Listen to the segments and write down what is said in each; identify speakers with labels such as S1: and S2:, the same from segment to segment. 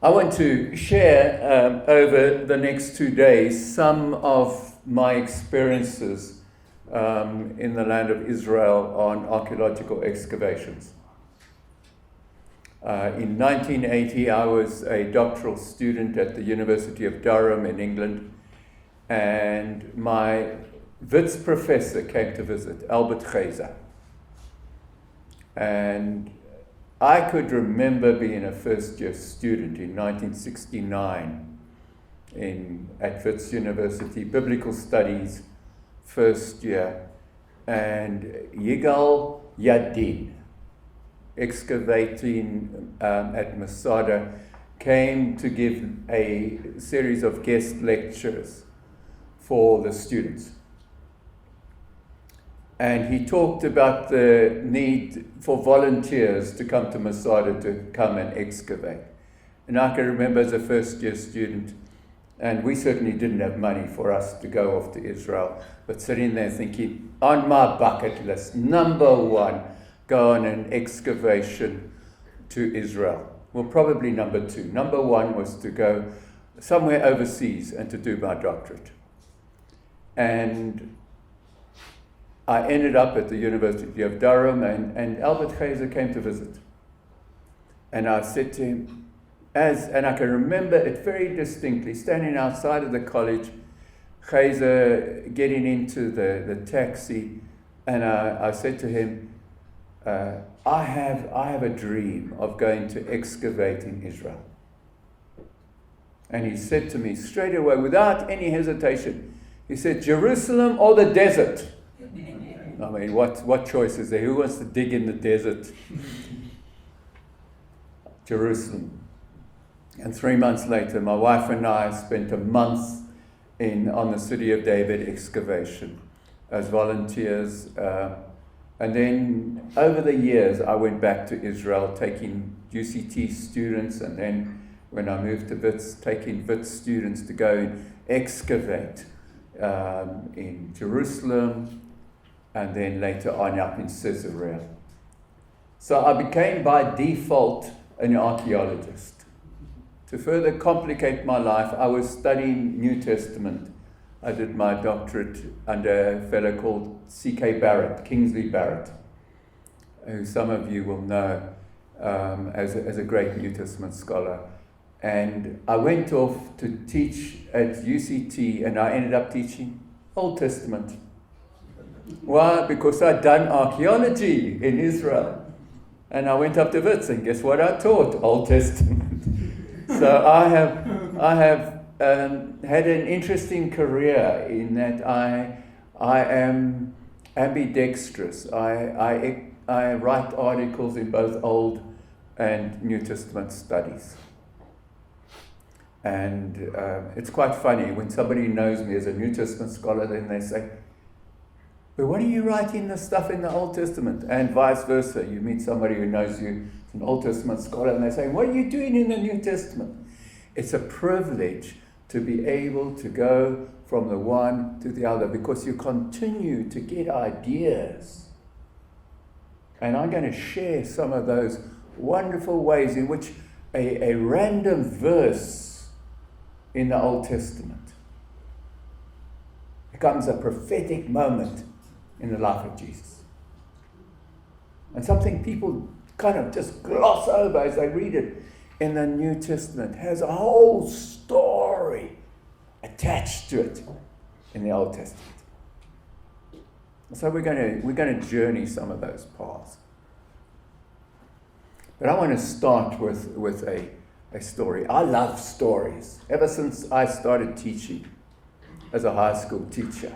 S1: I want to share over the next 2 days some of my experiences in the land of Israel on archaeological excavations. In 1980, I was a doctoral student at the University of Durham in England, and my Wits professor came to visit, Albert Geyser. And I could remember being a first-year student in 1969 at Wits University, Biblical Studies, first year, and Yigal Yadin, excavating at Masada, came to give a series of guest lectures for the students. And he talked about the need for volunteers to come to Masada to come and excavate. And I can remember as a first-year student, and we certainly didn't have money for us to go off to Israel, but sitting there thinking, on my bucket list, number one, go on an excavation to Israel. Well, probably number two. Number one was to go somewhere overseas and to do my doctorate. And I ended up at the University of Durham, and Albert Geyser came to visit. And I said to him, and I can remember it very distinctly, standing outside of the college, Geyser getting into the taxi, and I said to him, I have a dream of going to excavate in Israel. And he said to me straight away, without any hesitation, he said, Jerusalem or the desert? I mean, what choice is there? Who wants to dig in the desert? Jerusalem. And 3 months later, my wife and I spent a month on the City of David excavation as volunteers. And then over the years, I went back to Israel taking UCT students, and then when I moved to Wits, taking Wits students to go and excavate in Jerusalem, and then later on up in Caesarea. So I became by default an archaeologist. To further complicate my life, I was studying New Testament. I did my doctorate under a fellow called C.K. Barrett, Kingsley Barrett, who some of you will know as a great New Testament scholar. And I went off to teach at UCT, and I ended up teaching Old Testament. Why? Because I'd done archaeology in Israel. And I went up to Wits, and guess what I taught? Old Testament. So I have had an interesting career in that I am ambidextrous. I write articles in both Old and New Testament studies. And it's quite funny when somebody knows me as a New Testament scholar, then they say, but what are you writing the stuff in the Old Testament? And vice versa. You meet somebody who knows you, an Old Testament scholar, and they say, what are you doing in the New Testament? It's a privilege to be able to go from the one to the other, because you continue to get ideas. And I'm going to share some of those wonderful ways in which a random verse in the Old Testament becomes a prophetic moment in the life of Jesus. And something people kind of just gloss over as they read it in the New Testament has a whole story attached to it in the Old Testament. So we're going to journey some of those paths. But I want to start with a story. I love stories. Ever since I started teaching as a high school teacher,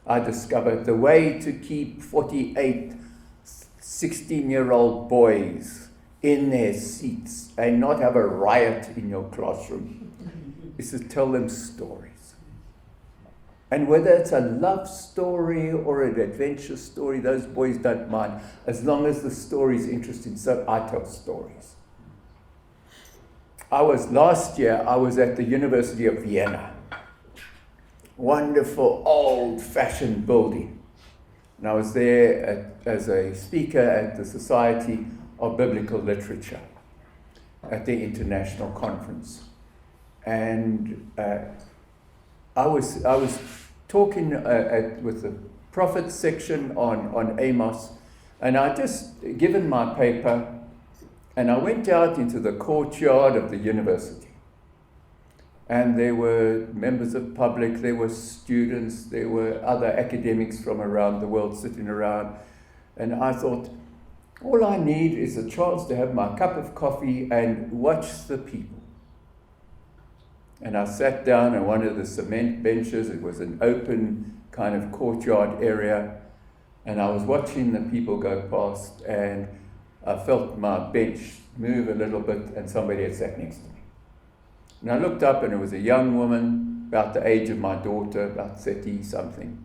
S1: I discovered the way to keep 48 16-year-old boys in their seats and not have a riot in your classroom is to tell them stories. And whether it's a love story or an adventure story, those boys don't mind, as long as the story is interesting. So I tell stories. Last year, I was at the University of Vienna. Wonderful, old-fashioned building. And I was there as a speaker at the Society of Biblical Literature. at the international conference. And I was talking with the prophet section on Amos, and I just given my paper, and I went out into the courtyard of the university. And there were members of public, there were students, there were other academics from around the world sitting around. And I thought, all I need is a chance to have my cup of coffee and watch the people. And I sat down on one of the cement benches. It was an open kind of courtyard area. And I was watching the people go past, and I felt my bench move a little bit, and somebody had sat next to me. And I looked up, and it was a young woman, about the age of my daughter, about 30 something.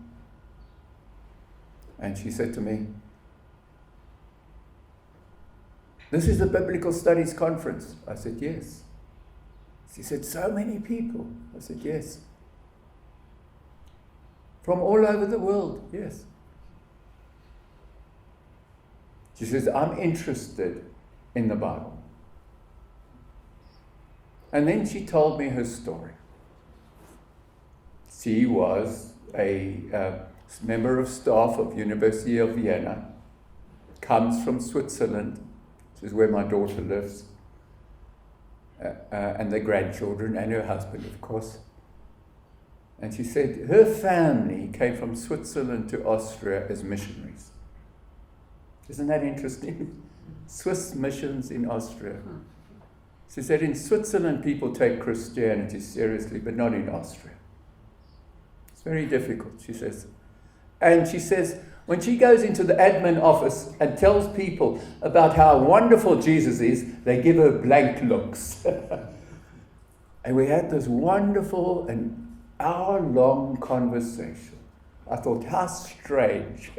S1: And she said to me, "This is the Biblical Studies Conference." I said, "Yes." She said, "So many people." I said, "Yes." "From all over the world?" "Yes." She says, "I'm interested in the Bible." And then she told me her story. She was a member of staff of University of Vienna, comes from Switzerland, which is where my daughter lives, and the grandchildren, and her husband, of course. And she said her family came from Switzerland to Austria as missionaries. Isn't that interesting? Swiss missions in Austria. She said in Switzerland people take Christianity seriously, but not in Austria. It's very difficult, she says. And she says when she goes into the admin office and tells people about how wonderful Jesus is, they give her blank looks. And we had this wonderful and hour-long conversation. I thought, how strange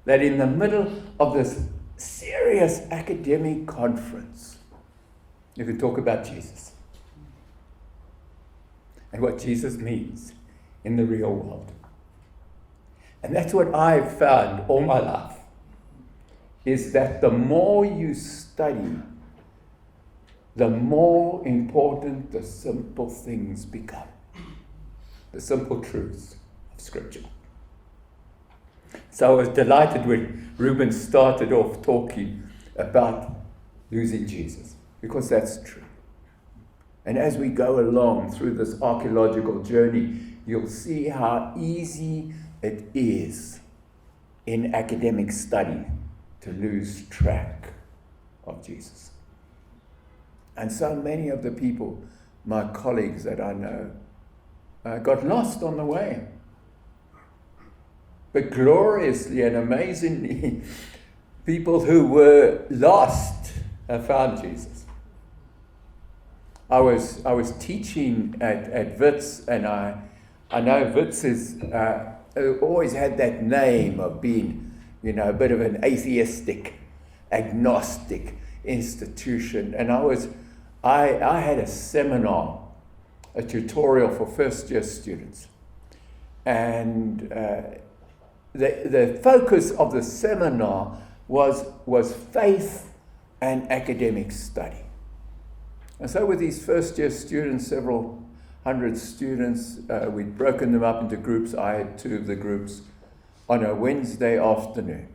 S1: that in the middle of this serious academic conference, you can talk about Jesus and what Jesus means in the real world. And that's what I've found all my life, is that the more you study, the more important the simple things become, the simple truths of Scripture. So I was delighted when Ruben started off talking about losing Jesus, because that's true. And as we go along through this archaeological journey, you'll see how easy it is in academic study to lose track of Jesus. And so many of the people, my colleagues that I know, got lost on the way. But gloriously and amazingly, people who were lost have found Jesus. I was teaching at Wits, and I know Wits is always had that name of being, a bit of an atheistic, agnostic institution. And I had a seminar, a tutorial for first year students, and the focus of the seminar was faith and academic study. And so with these first year students, several hundred students, we'd broken them up into groups. I had two of the groups on a Wednesday afternoon.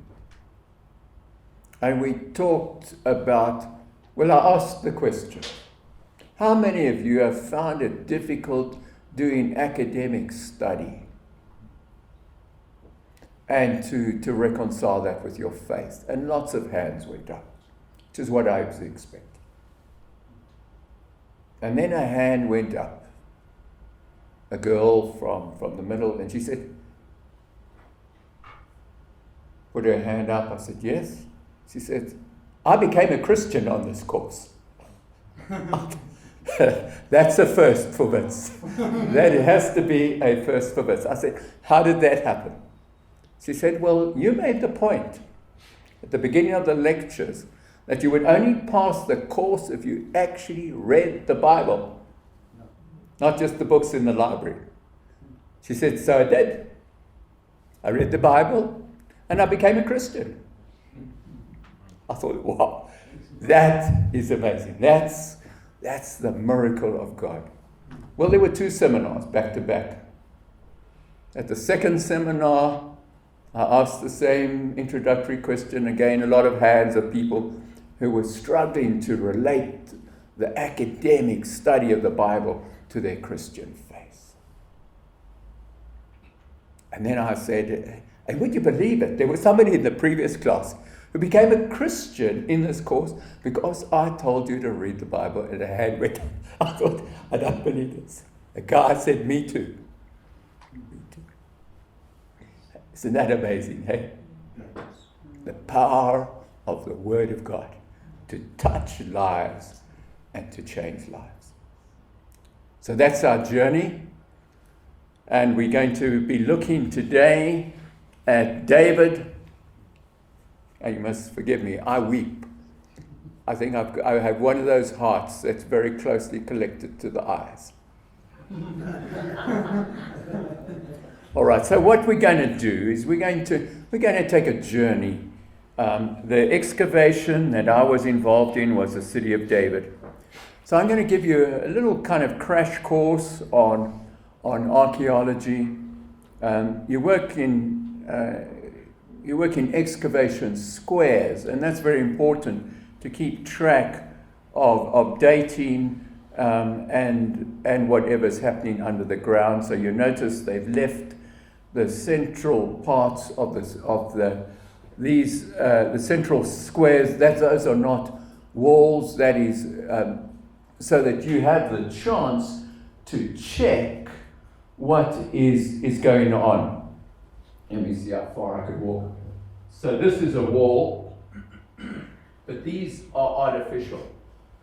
S1: And we talked about, I asked the question, how many of you have found it difficult doing academic study and to reconcile that with your faith? And lots of hands went up, which is what I was expecting. And then a hand went up, a girl from the middle, and she said, put her hand up. I said, yes. She said, I became a Christian on this course. That's a first for Wits. That has to be a first for Wits. I said, how did that happen? She said, well, you made the point at the beginning of the lectures that you would only pass the course if you actually read the Bible, not just the books in the library. She said, so I did. I read the Bible and I became a Christian. I thought, wow, That is amazing. That's the miracle of God. Well, there were 2 seminars back to back. At the second seminar, I asked the same introductory question. Again, a lot of hands of people who were struggling to relate the academic study of the Bible to their Christian faith. And then I said, and would you believe it? There was somebody in the previous class who became a Christian in this course because I told you to read the Bible, and a hand went up. I thought, I don't believe this. A guy said, me too. Me too. Isn't that amazing, hey? The power of the Word of God to touch lives and to change lives. So that's our journey. And we're going to be looking today at David. And you must forgive me, I weep. I think I have one of those hearts that's very closely connected to the eyes. All right, so what we're going to do is we're going to take a journey. The excavation that I was involved in was the city of David. So I'm going to give you a little kind of crash course on archaeology. You work in excavation squares, and that's very important to keep track of dating and whatever's happening under the ground. So you notice they've left the central parts of the central squares. Those are not walls. That is so that you have the chance to check what is going on. Let me see how far I could walk. So this is a wall, but these are artificial.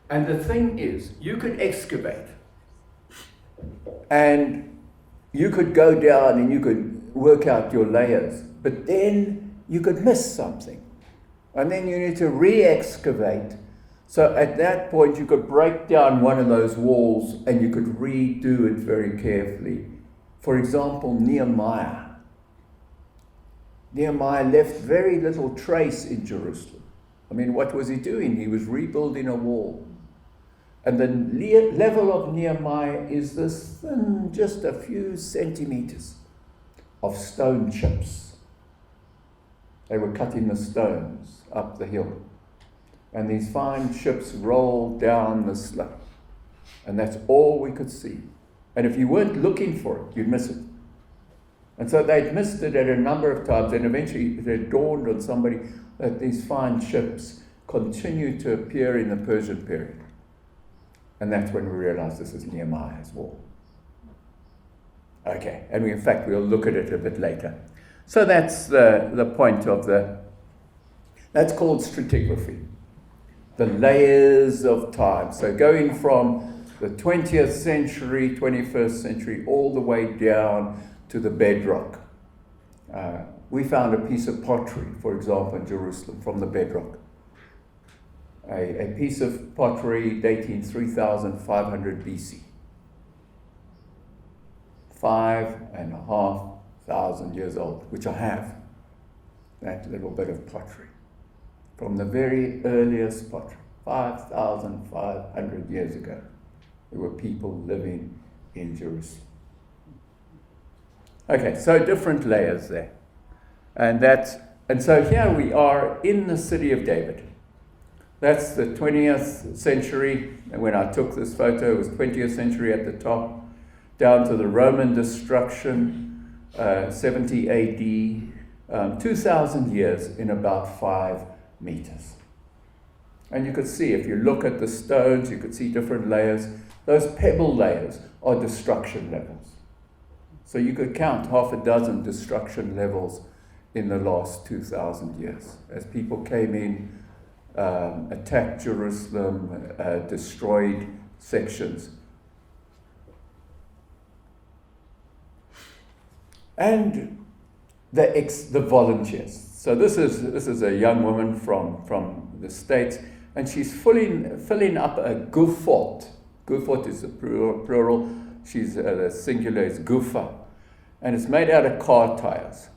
S1: And the thing is, you could excavate, and you could go down and you could work out your layers, but then you could miss something. And then you need to re-excavate. So at that point, you could break down one of those walls and you could redo it very carefully. For example, Nehemiah. Nehemiah left very little trace in Jerusalem. I mean, what was he doing? He was rebuilding a wall. And the level of Nehemiah is this thin, just a few centimeters of stone chips. They were cutting the stones up the hill. And these fine chips rolled down the slope. And that's all we could see. And if you weren't looking for it, you'd miss it. And so they'd missed it at a number of times, and eventually it dawned on somebody that these fine chips continued to appear in the Persian period. And that's when we realized this is Nehemiah's wall. Okay, and in fact we'll look at it a bit later. So that's the point of that's called stratigraphy. The layers of time. So going from the 20th century, 21st century, all the way down to the bedrock. We found a piece of pottery, for example, in Jerusalem from the bedrock. A piece of pottery dating 3,500 BC. 5,500 years old, which I have. That little bit of pottery. From the very earliest pottery, 5,500 years ago, there were people living in Jerusalem. Okay, so different layers there. And so here we are in the city of David. That's the 20th century, and when I took this photo, it was 20th century at the top, down to the Roman destruction, 70 AD, 2,000 years in about 5 meters. And you could see, if you look at the stones, you could see different layers. Those pebble layers are destruction levels. So you could count 6 destruction levels in the last 2,000 years as people came in, attacked Jerusalem, destroyed sections. And the volunteers. So this is a young woman from the States, and she's filling up a gufot. Gufot is the plural. The singular is gufa. And it's made out of car tires.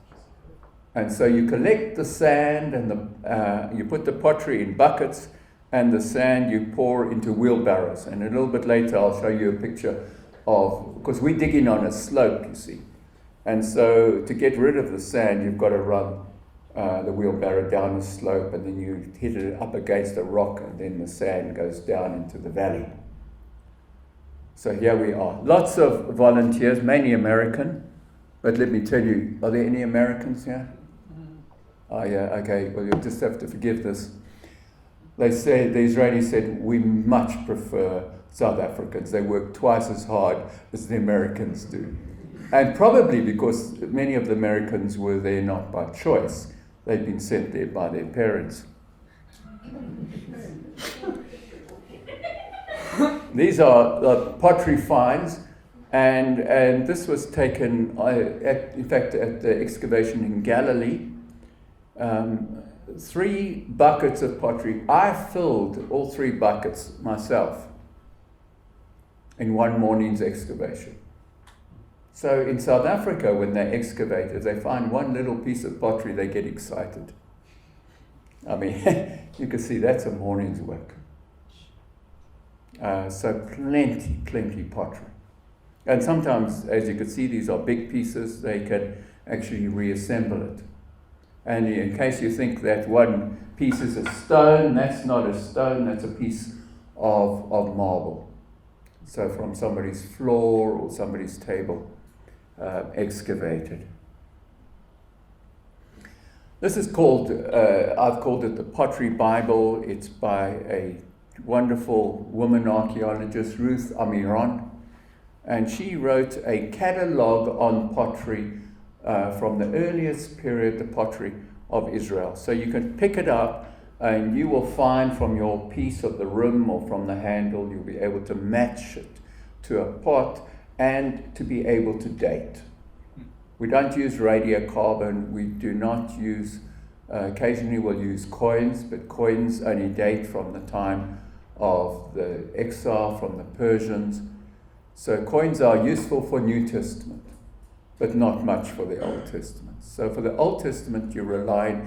S1: And so you collect the sand and you put the pottery in buckets, and the sand you pour into wheelbarrows. And a little bit later I'll show you a picture of, because we're digging on a slope, you see. And so to get rid of the sand, you've got to run the wheelbarrow down a slope, and then you hit it up against a rock, and then the sand goes down into the valley. So here we are. Lots of volunteers, mainly American. But let me tell you, are there any Americans here? Oh yeah, okay, well you'll just have to forgive this. They said, the Israelis said, we much prefer South Africans. They work twice as hard as the Americans do. And probably because many of the Americans were there not by choice. They'd been sent there by their parents. These are the pottery finds, and this was taken, in fact, at the excavation in Galilee. 3 buckets of pottery. I filled all 3 buckets myself in one morning's excavation. So in South Africa, when they excavate, if they find one little piece of pottery, they get excited. I mean, you can see that's a morning's work. So plenty pottery. And sometimes, as you can see, these are big pieces. They can actually reassemble it. And in case you think that one piece is a stone, that's not a stone, that's a piece of marble. So from somebody's floor or somebody's table, excavated. This is called, I've called it the Pottery Bible. It's by a wonderful woman archaeologist, Ruth Amiron, and she wrote a catalogue on pottery from the earliest period, the pottery of Israel. So you can pick it up and you will find from your piece of the rim or from the handle, you'll be able to match it to a pot and to be able to date. We don't use radiocarbon, we do not use, occasionally we'll use coins, but coins only date from the time of the exile from the Persians. So coins are useful for New Testament, but not much for the Old Testament. So for the Old Testament, you rely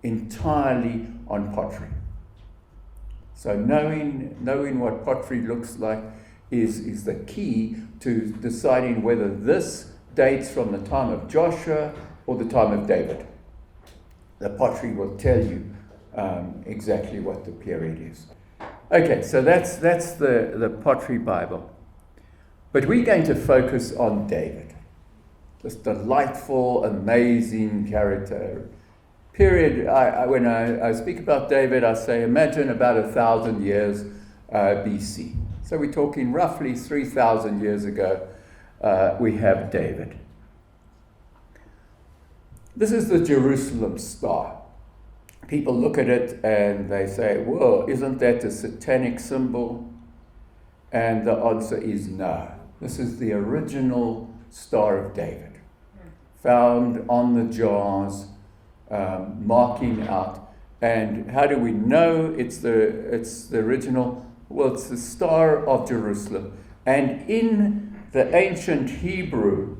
S1: entirely on pottery. So knowing what pottery looks like is the key to deciding whether this dates from the time of Joshua or the time of David. The pottery will tell you exactly what the period is. Okay, so that's the Pottery Bible. But we're going to focus on David. This delightful, amazing character. Period. When I speak about David, I say imagine about 1,000 years BC. So we're talking roughly 3,000 years ago, we have David. This is the Jerusalem star. People look at it and they say, whoa, isn't that a satanic symbol? And the answer is no. This is the original Star of David, found on the jars, marking out. And how do we know it's the original? Well, it's the Star of Jerusalem. And in the ancient Hebrew,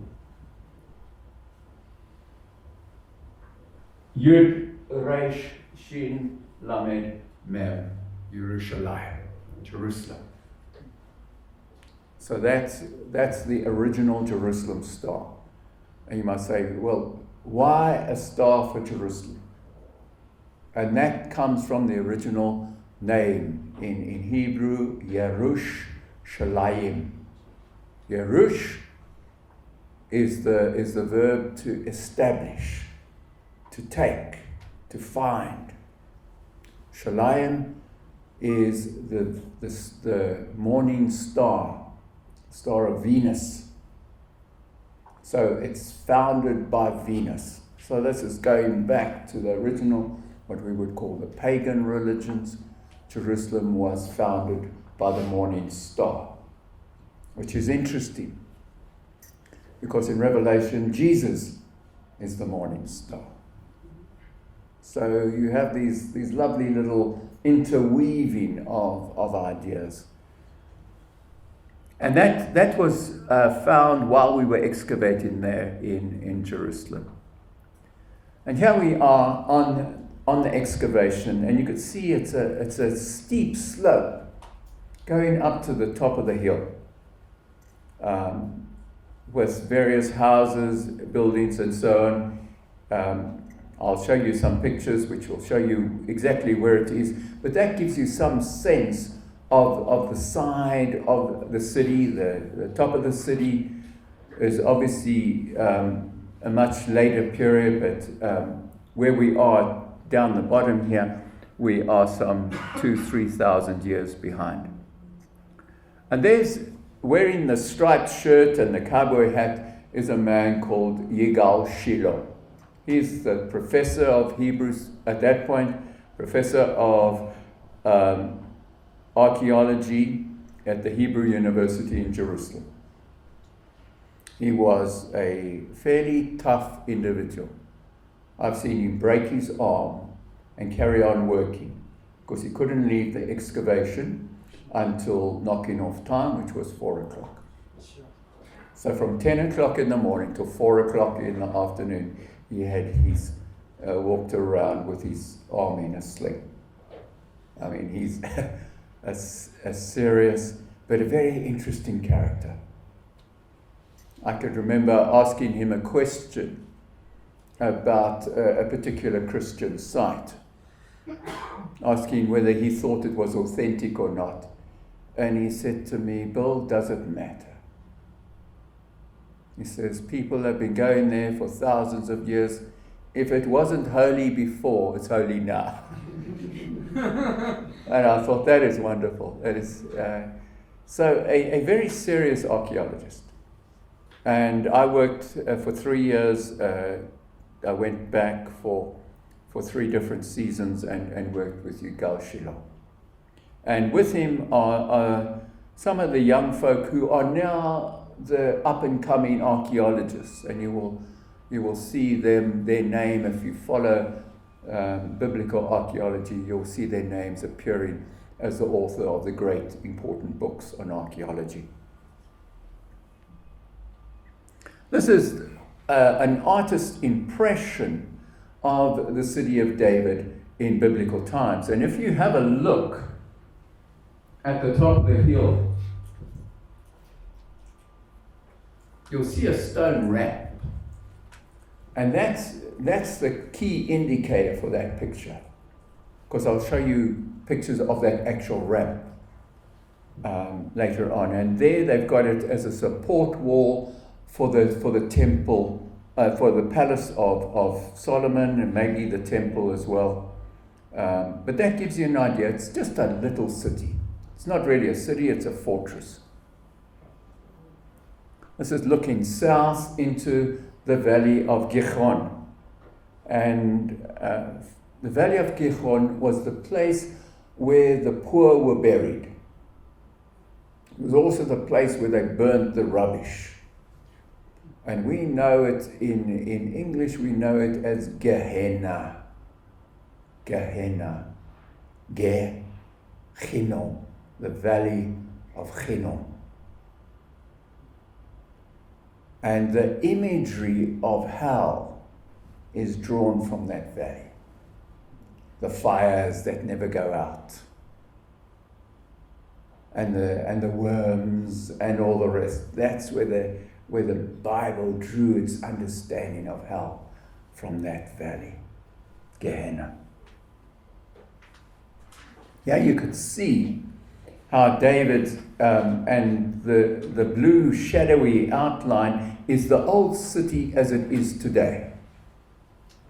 S1: Yud, Resh, Shin, Lamed, Mem, Yerushalayim, Jerusalem. So that's the original Jerusalem star. And you must say, well, why a star for Jerusalem? And that comes from the original name in Hebrew, Yerushalayim. Yerush is the verb to establish, to take, to find. Shalayim is the morning star of Venus. So it's founded by Venus. So this is going back to the original, what we would call the pagan religions. Jerusalem was founded by the morning star, which is interesting because in Revelation, Jesus is the morning star. So you have these lovely little interweaving of ideas. And that was found while we were excavating there in Jerusalem. And here we are on on the excavation, and you could see it's a steep slope going up to the top of the hill, with various houses, buildings, and so on. I'll show you some pictures which will show you exactly where it is, but that gives you some sense of the side of the city. The top of the city is obviously a much later period, but where we are down the bottom here, we are some 2,000-3,000 years behind. And there's, wearing the striped shirt and the cowboy hat, is a man called Yigal Shiloh. He's the professor of Hebrews at that point, professor of archaeology at the Hebrew University in Jerusalem. He was a fairly tough individual. I've seen him break his arm and carry on working because he couldn't leave the excavation until knocking off time, which was 4 o'clock. So from 10 o'clock in the morning till 4 o'clock in the afternoon, he had walked around with his arm in a sling. I mean, he's a serious but a very interesting character. I could remember asking him a question about a particular Christian site, asking whether he thought it was authentic or not. And he said to me, "Bill, does it matter?" He says, "People have been going there for thousands of years. If it wasn't holy before, it's holy now." And I thought, that is wonderful. That is so a very serious archaeologist. And I worked for 3 years. I went back for 3 different seasons and worked with Yigal Shiloh. And with him are some of the young folk who are now the up-and-coming archaeologists, and you will see their name if you follow Biblical Archaeology. You'll see their names appearing as the author of the great important books on archaeology. This is an artist's impression of the city of David in biblical times. And if you have a look at the top of the hill, you'll see a stone ramp. And that's the key indicator for that picture, because I'll show you pictures of that actual ramp later on. And there they've got it as a support wall for the temple, for the palace of Solomon, and maybe the temple as well. But that gives you an idea. It's just a little city. It's not really a city, it's a fortress. This is looking south into the valley of Gihon. And the valley of Gihon was the place where the poor were buried. It was also the place where they burnt the rubbish. And we know it, in English, we know it as Gehenna. Gehenna. Hinnom. The valley of Hinnom. And the imagery of hell is drawn from that valley. The fires that never go out. And the worms and all the rest. That's where the Bible drew its understanding of hell, from that valley. Gehenna. Yeah, you could see how David and the blue shadowy outline is the old city as it is today.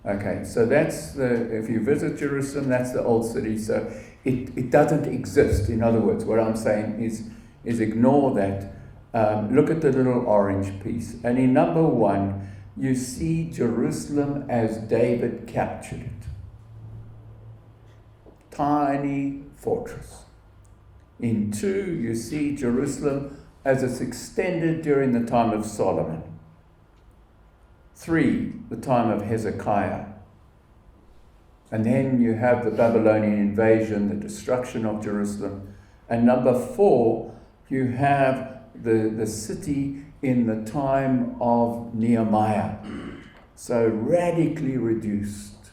S1: Okay, so that's if you visit Jerusalem, that's the old city. So it doesn't exist. In other words, what I'm saying is ignore that. Look at the little orange piece. And in number 1, you see Jerusalem as David captured it. Tiny fortress. In 2, you see Jerusalem as it's extended during the time of Solomon. 3, the time of Hezekiah. And then you have the Babylonian invasion, the destruction of Jerusalem. And number 4, you have the city in the time of Nehemiah. So radically reduced.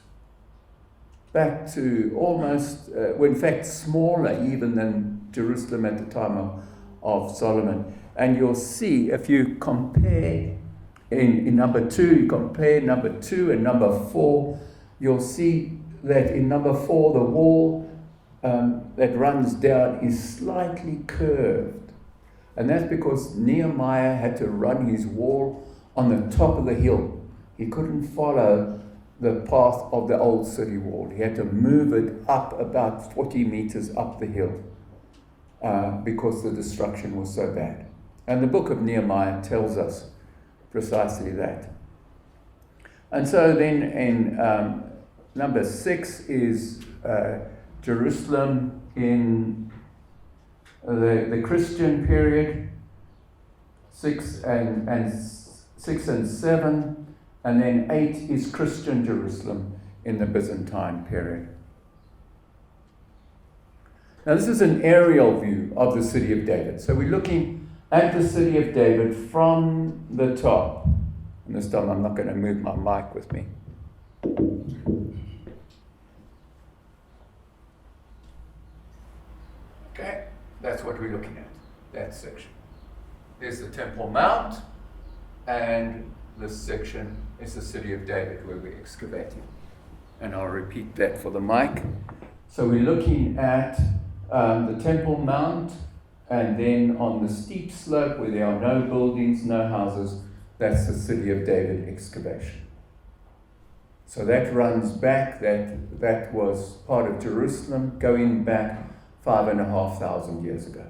S1: back to almost, well, in fact, smaller even than Jerusalem at the time of Solomon. And you'll see, if you compare in number 2, you compare number 2 and number 4, you'll see that in number 4, the wall that runs down is slightly curved. And that's because Nehemiah had to run his wall on the top of the hill. He couldn't follow the path of the old city wall. He had to move it up about 40 meters up the hill because the destruction was so bad. And the book of Nehemiah tells us precisely that. And so then in number 6 is Jerusalem in the Christian period, 6 and 7, and then 8 is Christian Jerusalem in the Byzantine period. Now this is an aerial view of the city of David. So we're looking at the city of David from the top. And this time I'm not going to move my mic with me. Okay, that's what we're looking at, that section. There's the Temple Mount, and this section is the city of David where we're excavating. And I'll repeat that for the mic. So we're looking at the Temple Mount, and then on the steep slope where there are no buildings, no houses, that's the city of David excavation. So that runs back, that was part of Jerusalem going back 5,500 years ago.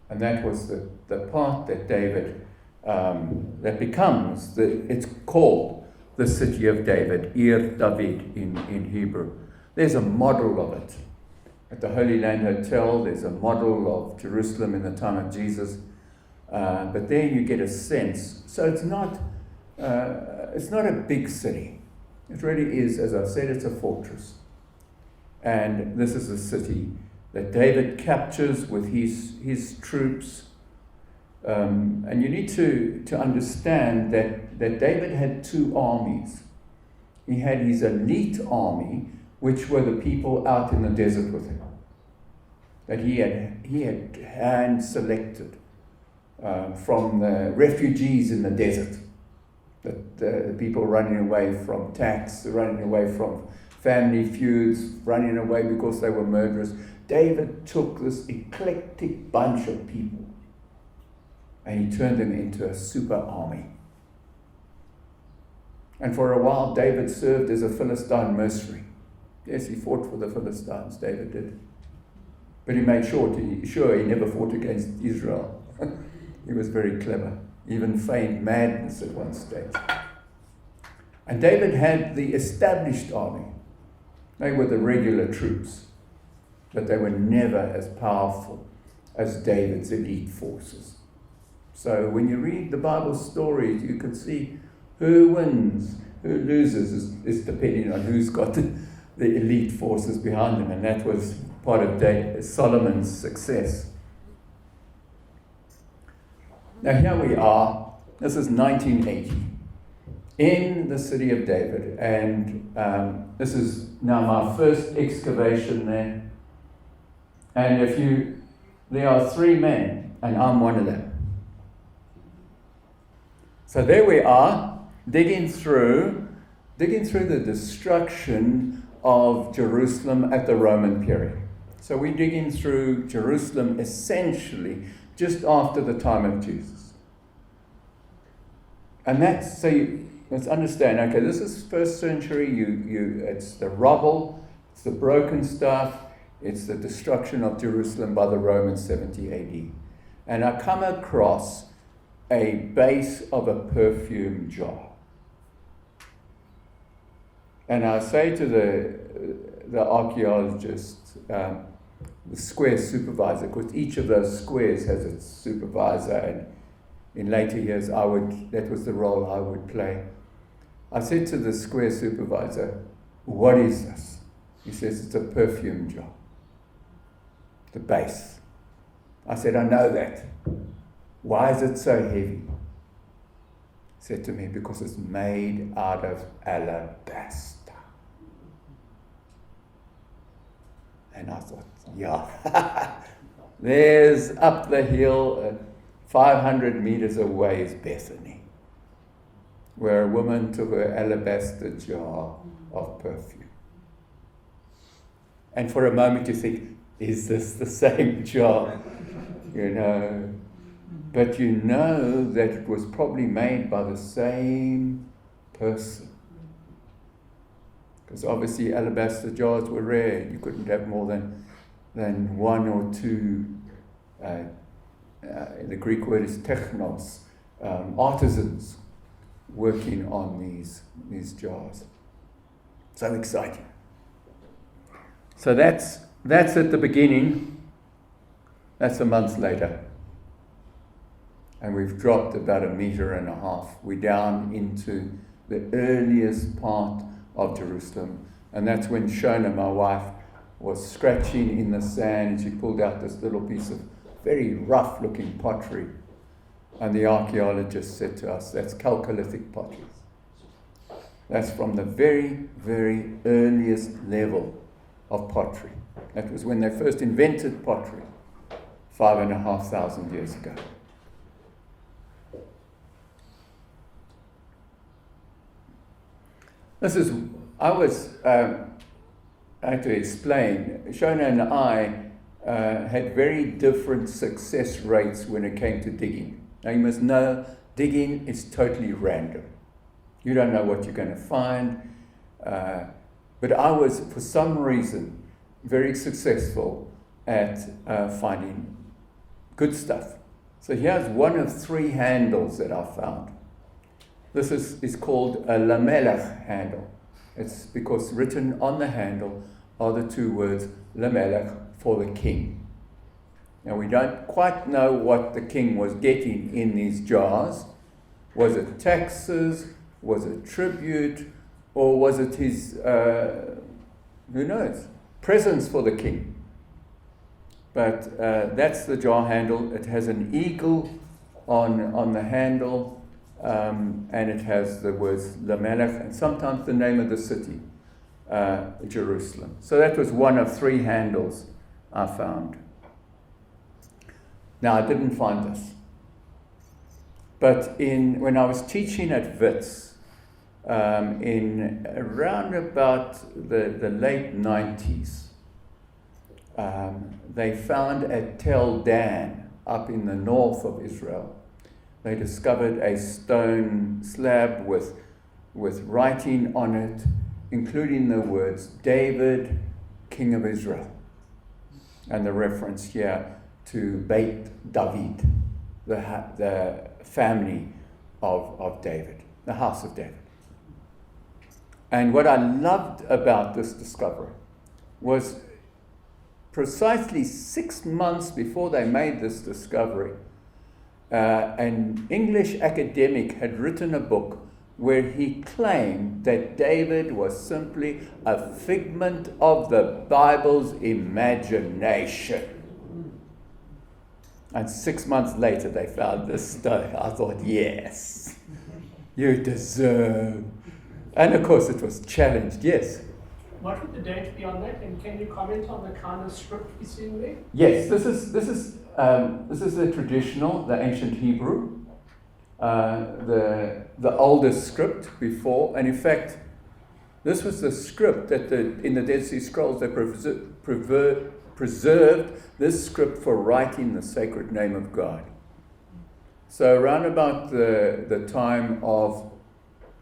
S1: And that was the part that David, that becomes, it's called the city of David, Ir David in Hebrew. There's a model of it. At the Holy Land Hotel, there's a model of Jerusalem in the time of Jesus. But there you get a sense. So it's not a big city. It really is, as I said, it's a fortress. And this is a city that David captures with his troops. And you need to understand that David had 2 armies. He had his elite army, which were the people out in the desert with him, that he had hand-selected from the refugees in the desert, the people running away from tax, running away from family feuds, running away because they were murderers. David took this eclectic bunch of people and he turned them into a super army. And for a while, David served as a Philistine mercenary. Yes, he fought for the Philistines, David did. But he made sure he never fought against Israel. He was very clever. Even feigned madness at one stage. And David had the established army. They were the regular troops. But they were never as powerful as David's elite forces. So when you read the Bible stories, you can see who wins, who loses is depending on who's got the elite forces behind them. And that was part of Solomon's success. Now here we are. This is 1980 in the city of David. And this is now my first excavation there. And there are 3 men, and I'm one of them. So there we are, digging through the destruction of Jerusalem at the Roman period. So we're digging through Jerusalem essentially just after the time of Jesus. And let's understand, okay, this is 1st century, it's the rubble, it's the broken stuff, it's the destruction of Jerusalem by the Romans 70 AD. And I come across a base of a perfume jar. And I say to the archaeologist, the square supervisor, because each of those squares has its supervisor, and in later years that was the role I would play. I said to the square supervisor, "What is this?" He says, "It's a perfume jar. The base." I said, "I know that. Why is it so heavy?" He said to me, "Because it's made out of alabaster." And I thought, yeah, there's up the hill, 500 meters away is Bethany, where a woman took her alabaster jar of perfume. And for a moment you think, is this the same jar? But you know that it was probably made by the same person. Because obviously alabaster jars were rare. You couldn't have more than one or two. The Greek word is technos, artisans working on these jars. So exciting. So that's at the beginning. That's a month later. And we've dropped about 1.5 meters. We're down into the earliest part of Jerusalem. And that's when Shona, my wife, was scratching in the sand, and she pulled out this little piece of very rough-looking pottery. And the archaeologist said to us, that's Chalcolithic pottery. That's from the very, very earliest level of pottery. That was when they first invented pottery, 5,500 years ago. I had to explain, Shona and I had very different success rates when it came to digging. Now you must know, digging is totally random. You don't know what you're going to find. But I was, for some reason, very successful at finding good stuff. So here's one of 3 handles that I found. This is called a Lamelech handle. It's because written on the handle are the 2 words Lamelech, for the king. Now we don't quite know what the king was getting in these jars. Was it taxes? Was it tribute? Or was it his, who knows, presents for the king? But that's the jar handle. It has an eagle on the handle, and it has the words Lamelech and sometimes the name of the city, Jerusalem. So that was one of 3 handles I found. Now, I didn't find this. But when I was teaching at Wits, in around about the late 90s, they found at Tel Dan, up in the north of Israel, they discovered a stone slab with writing on it, including the words, David, King of Israel. And the reference here to Beit David, the family of David, the house of David. And what I loved about this discovery was precisely 6 months before they made this discovery, an English academic had written a book where he claimed that David was simply a figment of the Bible's imagination. And 6 months later, they found this stone. I thought, yes, you deserve. And of course, it was challenged, yes.
S2: What would the date be on that? And can you comment on the kind of script we see there?
S1: Yes, this is the traditional, the ancient Hebrew, the oldest script before. And in fact, this was the script that in the Dead Sea Scrolls they preserved this script for writing the sacred name of God. So around about the time of,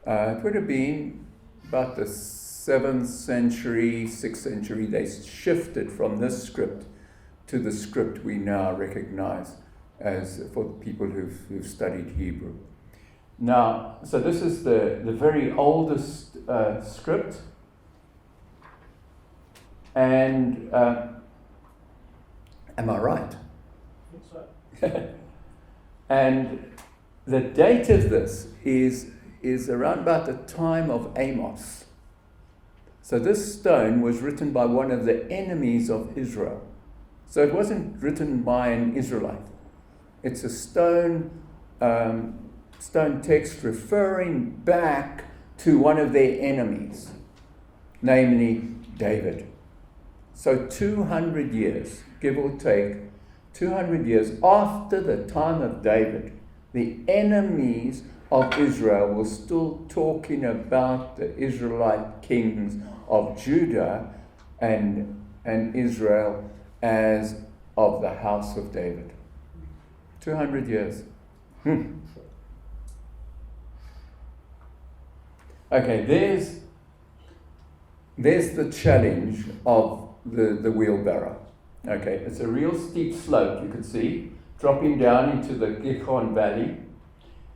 S1: it would have been about the 7th century, 6th century, they shifted from this script to the script we now recognize as for people who've studied Hebrew. Now, so this is the very oldest script, and am I right?
S2: I think so.
S1: And the date of this is around about the time of Amos. So this stone was written by one of the enemies of Israel. So it wasn't written by an Israelite. It's a stone text referring back to one of their enemies, namely David. So 200 years, give or take, 200 years after the time of David, the enemies of Israel were still talking about the Israelite kings of Judah and Israel as of the house of David. 200 years. Okay, there's the challenge of the wheelbarrow. Okay, it's a real steep slope, you can see, dropping down into the Gihon Valley.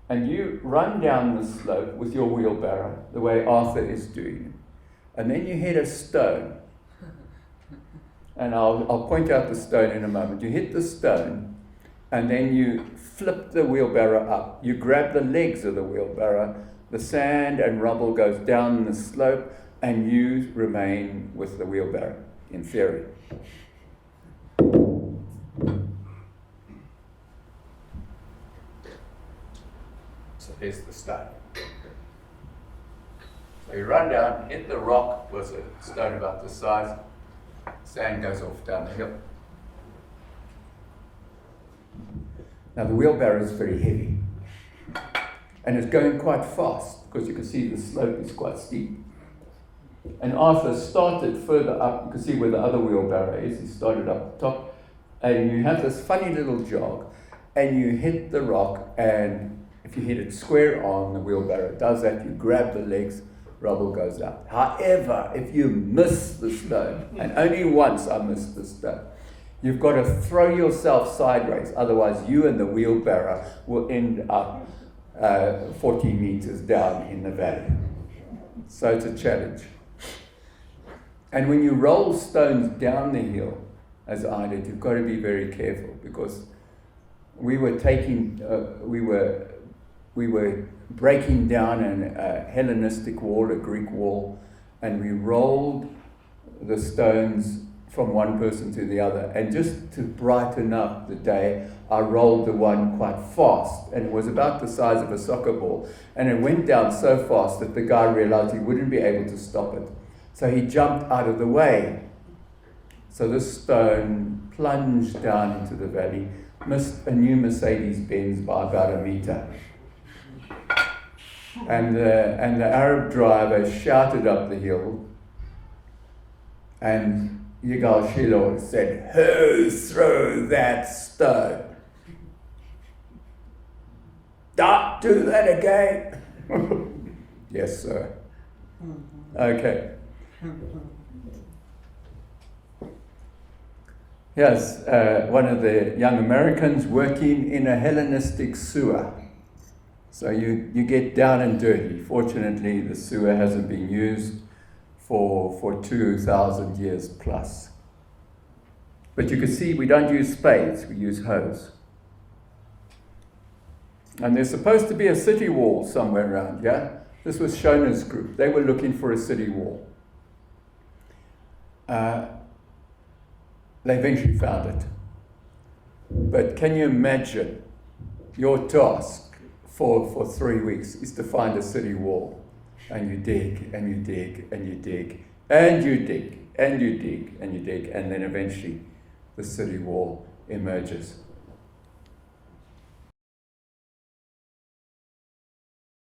S1: And you run down the slope with your wheelbarrow, the way Arthur is doing. And then you hit a stone. And I'll point out the stone in a moment. You hit the stone, and then you flip the wheelbarrow up. You grab the legs of the wheelbarrow, the sand and rubble goes down the slope, and you remain with the wheelbarrow, in theory. So here's the stone. So you run down, hit the rock, was a stone about this size, sand goes off down the hill. Now the wheelbarrow is very heavy, and it's going quite fast, because you can see the slope is quite steep. And Arthur started further up. You can see where the other wheelbarrow is. He started up the top, and you have this funny little jog, and you hit the rock, and if you hit it square on, the wheelbarrow does that. You grab the legs, rubble goes up. However, if you miss the stone, and only once I missed the stone, you've got to throw yourself sideways. Otherwise, you and the wheelbarrow will end up 40 meters down in the valley. So it's a challenge. And when you roll stones down the hill, as I did, you've got to be very careful, because we were breaking down a Hellenistic wall, a Greek wall, and we rolled the stones from one person to the other. And just to brighten up the day, I rolled the one quite fast, and it was about the size of a soccer ball. And it went down so fast that the guy realized he wouldn't be able to stop it. So he jumped out of the way. So this stone plunged down into the valley, missed a new Mercedes-Benz by about a meter. And the Arab driver shouted up the hill, and Yigal Shiloh said, "Who threw that stone? Don't do that again." Yes, sir. Okay. Yes, one of the young Americans working in a Hellenistic sewer. So you get down and dirty. Fortunately, the sewer hasn't been used for 2,000 years plus. But you can see we don't use spades, we use hoes. And there's supposed to be a city wall somewhere around here. This was Shona's group. They were looking for a city wall. They eventually found it. But can you imagine your task for 3 weeks is to find a city wall? And you dig, and you dig, and you dig, and you dig, and you dig, and you dig, and then eventually the city wall emerges.